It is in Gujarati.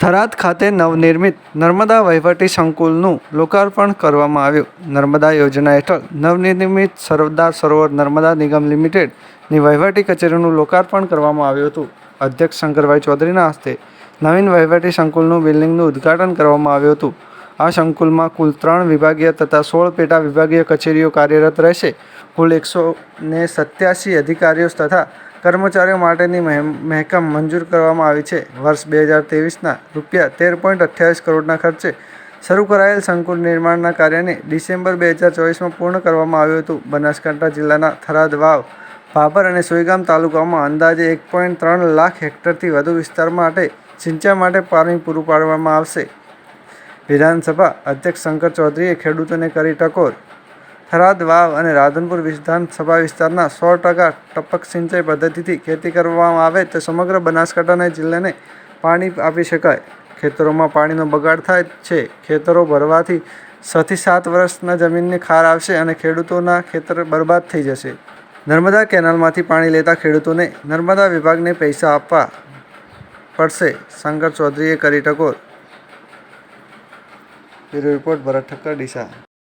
થરાદ ખાતે નવનિર્મિત નર્મદા વહીવટી સંકુલનું લોકાર્પણ કરવામાં આવ્યું. નર્મદા યોજના હેઠળ નવનિર્મિત સરદાર સરોવર નર્મદા નિગમ લિમિટેડની વહીવટી કચેરીનું લોકાર્પણ કરવામાં આવ્યું હતું. અધ્યક્ષ શંકરભાઈ ચૌધરીના હસ્તે નવીન વહીવટી સંકુલનું બિલ્ડિંગનું ઉદ્ઘાટન કરવામાં આવ્યું હતું. આ સંકુલમાં કુલ 3 વિભાગીય તથા 16 પેટા વિભાગીય કચેરીઓ કાર્યરત રહેશે. કુલ 187 અધિકારીઓ તથા કર્મચારીઓ માટેની મહેકમ મંજૂર કરવામાં આવી છે. વર્ષ 2023ના ₹13.28 કરોડના ખર્ચે શરૂ કરાયેલ સંકુલ નિર્માણના કાર્યને ડિસેમ્બર 2024માં પૂર્ણ કરવામાં આવ્યું હતું. બનાસકાંઠા જિલ્લાના થરાદ, વાવ, ભાભર અને સોયગામ તાલુકાઓમાં અંદાજે 1.3 લાખ હેક્ટરથી વધુ વિસ્તાર માટે સિંચાઈ માટે પાણી પૂરું પાડવામાં આવશે. વિધાનસભા અધ્યક્ષ શંકર ચૌધરીએ ખેડૂતોને કરી ટકોર. થરાદ, વાવ અને રાધનપુર વિધાનસભા વિસ્તારના 100% ટપક સિંચાઈ પદ્ધતિથી ખેતી કરવામાં આવે તો સમગ્ર બનાસકાંઠા જિલ્લાને પાણી આપી શકાય. ખેતરોમાં પાણીનો બગાડ થાય છે. ખેતરો ભરવાથી 6 થી 7 વર્ષમાં જમીનને ખાર આવશે અને ખેડૂતોના ખેતર બરબાદ થઈ જશે. નર્મદા કેનાલમાંથી પાણી લેતા ખેડૂતોને નર્મદા વિભાગને પૈસા આપવા પડશે. શંકર ચૌધરીએ કરી ટકોર. બ્યુરો રિપોર્ટ, ભરત ઠક્કર, ડીસા.